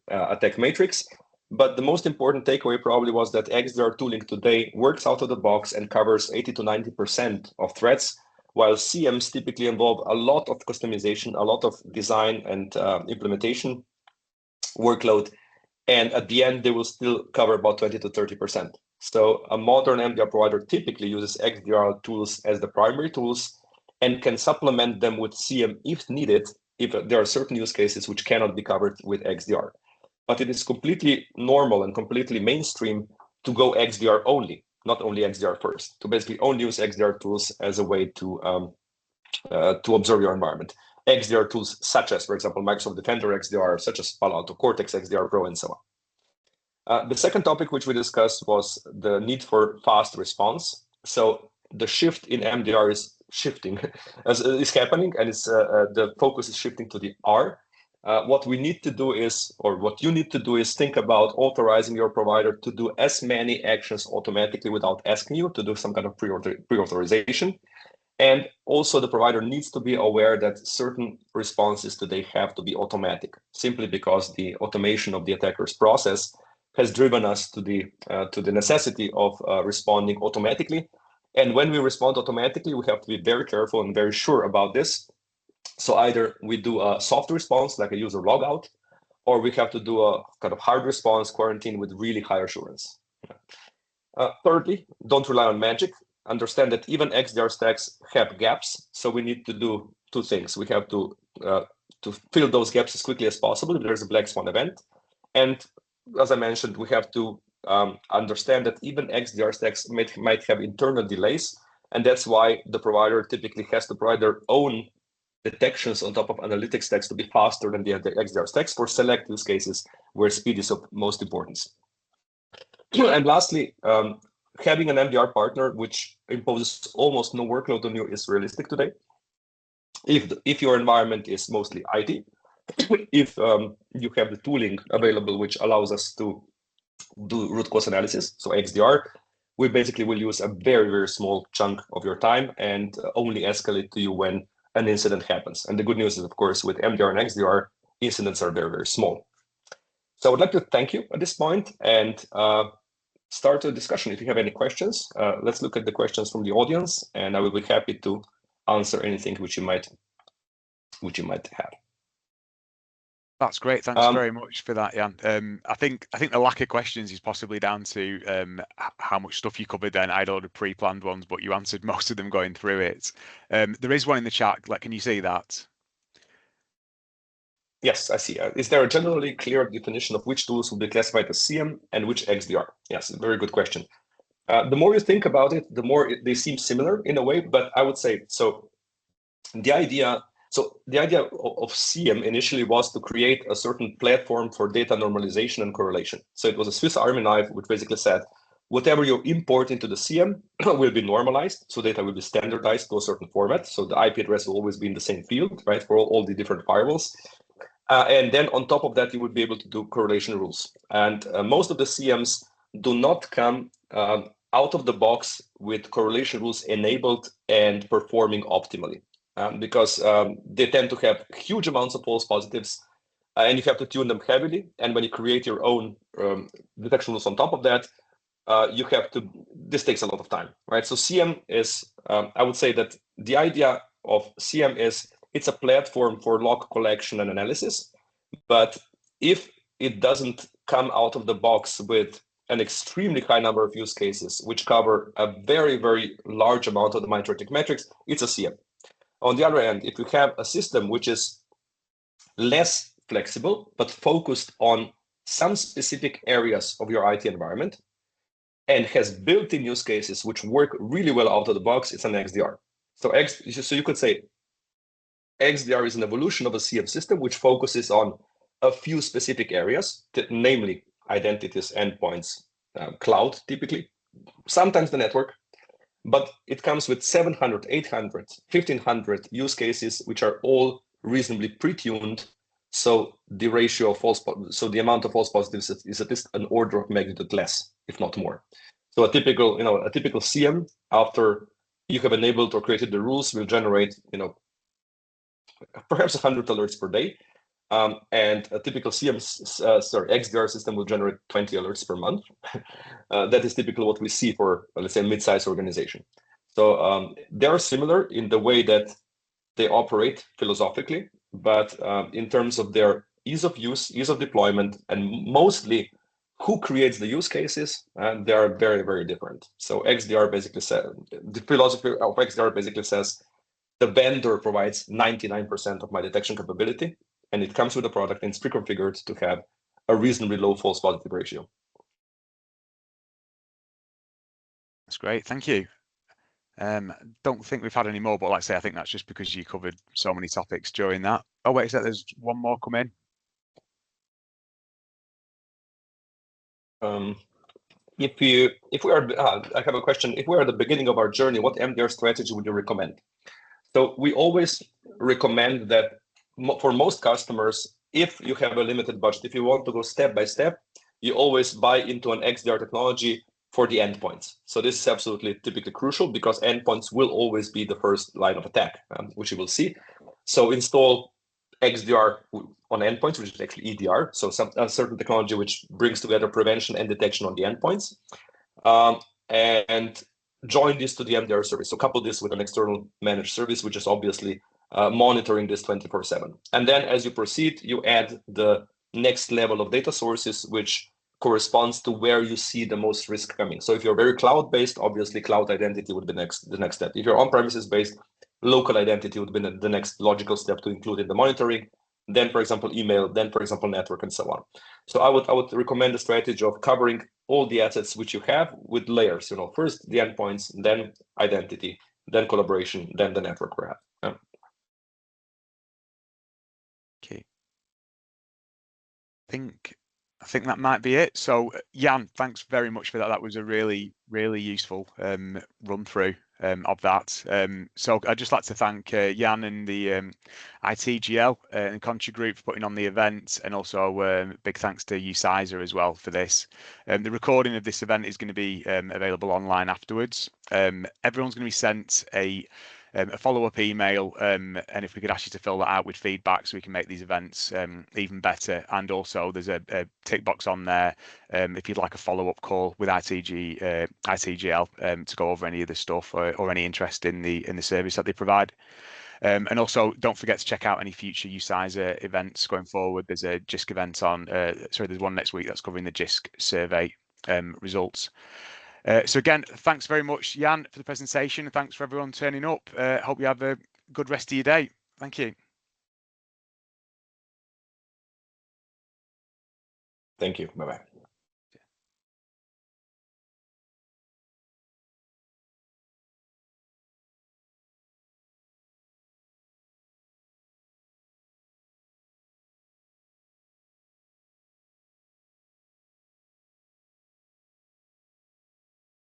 attack matrix. But the most important takeaway probably was that XDR tooling today works out of the box and covers 80 to 90% of threats, while CMs typically involve a lot of customization, a lot of design and implementation workload. And at the end, they will still cover about 20 to 30%. So a modern MDR provider typically uses XDR tools as the primary tools and can supplement them with CM if needed, if there are certain use cases which cannot be covered with XDR. But it is completely normal and completely mainstream to go XDR only, not only XDR first, to basically only use XDR tools as a way to observe your environment. XDR tools such as, for example, Microsoft Defender XDR, such as Palo Alto Cortex XDR Pro, and so on. The second topic which we discussed was the need for fast response. So the shift in MDR is shifting, is happening, and it's the focus is shifting to the R. What we need to do is, or what you need to do is think about authorizing your provider to do as many actions automatically without asking you to do some kind of pre-authorization. And also the provider needs to be aware that certain responses today have to be automatic, simply because the automation of the attacker's process has driven us to the necessity of responding automatically. And when we respond automatically, we have to be very careful and very sure about this. So either we do a soft response, like a user logout, or we have to do a kind of hard response quarantine with really high assurance. Thirdly, don't rely on magic. Understand that even XDR stacks have gaps. So we need to do two things. We have to fill those gaps as quickly as possible if there's a black swan event. And as I mentioned, we have to understand that even XDR stacks might have internal delays. And that's why the provider typically has to provide their own detections on top of analytics stacks to be faster than the XDR stacks for select use cases where speed is of most importance. And lastly, having an MDR partner which imposes almost no workload on you is realistic today. If your environment is mostly IT, if you have the tooling available which allows us to do root cause analysis, so XDR, we basically will use a very, very small chunk of your time and only escalate to you when an incident happens. And the good news is, of course, with MDR and XDR, incidents are very, very small. So I would like to thank you at this point and start a discussion. If you have any questions, let's look at the questions from the audience, and I will be happy to answer anything which you might have. That's great. Thanks very much for that, Jan. I think the lack of questions is possibly down to how much stuff you covered. Then I had all the pre-planned ones, but you answered most of them going through it. There is one in the chat. Like, can you see that? Yes, I see. Is there a generally clear definition of which tools will be classified as CM and which XDR? Yes, very good question. The more you think about it, the more they seem similar in a way, but I would say, so the idea of CM initially was to create a certain platform for data normalization and correlation. So it was a Swiss Army knife, which basically said, whatever you import into the CM will be normalized, so data will be standardized to a certain format. So the IP address will always be in the same field, right, for all the different firewalls. And then on top of that, you would be able to do correlation rules. And most of the CMs do not come out of the box with correlation rules enabled and performing optimally, because they tend to have huge amounts of false positives, and you have to tune them heavily. And when you create your own detection rules on top of that, you have to, this takes a lot of time, right? So CM is, I would say that the idea of CM is, it's a platform for log collection and analysis, but if it doesn't come out of the box with an extremely high number of use cases, which cover a very, very large amount of the MITRE metrics, it's a CM. On the other hand, if you have a system which is less flexible, but focused on some specific areas of your IT environment and has built-in use cases which work really well out of the box, it's an XDR. So you could say XDR is an evolution of a CM system which focuses on a few specific areas, namely identities, endpoints, cloud typically, sometimes the network, but it comes with 700, 800, 1500 use cases, which are all reasonably pre-tuned. So the ratio of so the amount of false positives is at least an order of magnitude less, if not more. So a typical CM, after you have enabled or created the rules, will generate, perhaps 100 alerts per day. And a typical XDR system will generate 20 alerts per month. That is typically what we see for, let's say, a mid-sized organization. So they are similar in the way that they operate philosophically, but in terms of their ease of use, ease of deployment, and mostly who creates the use cases, they are very, very different. So XDR basically says, the philosophy of XDR basically says, the vendor provides 99% of my detection capability, and it comes with a product and it's pre-configured to have a reasonably low false positive ratio. That's great. Thank you. Don't think we've had any more, but like I say, I think that's just because you covered so many topics during that. Oh, wait, there's one more come in. I have a question. If we are at the beginning of our journey, what MDR strategy would you recommend? So we always recommend that for most customers, if you have a limited budget, if you want to go step by step, you always buy into an XDR technology for the endpoints. So this is absolutely typically crucial because endpoints will always be the first line of attack, which you will see. So install XDR on endpoints, which is actually EDR. So a certain technology which brings together prevention and detection on the endpoints. And join this to the MDR service. So couple this with an external managed service, which is obviously monitoring this 24/7. And then as you proceed, you add the next level of data sources, which corresponds to where you see the most risk coming. So if you're very cloud-based, obviously cloud identity would be the next step. If you're on-premises based, local identity would be the next logical step to include in the monitoring. Then, for example, email, then, for example, network, and so on. So I would recommend a strategy of covering all the assets which you have with layers. First the endpoints, then identity, then collaboration, then the network we have. Okay. I think that might be it. So Jan, thanks very much for that. That was a really, really useful run through of that. So I'd just like to thank Jan and the ITGL and Contra Group for putting on the event, and also big thanks to Ucisa as well for this. The recording of this event is going to be available online afterwards. Everyone's going to be sent a follow-up email, and if we could ask you to fill that out with feedback so we can make these events even better. And also there's a tick box on there if you'd like a follow-up call with ITGL to go over any of the stuff or any interest in the service that they provide. And also don't forget to check out any future Ucisa events going forward. There's a JISC event on, there's one next week that's covering the JISC survey results. So again, thanks very much, Jan, for the presentation. And thanks for everyone turning up. Hope you have a good rest of your day. Thank you. Thank you. Bye-bye.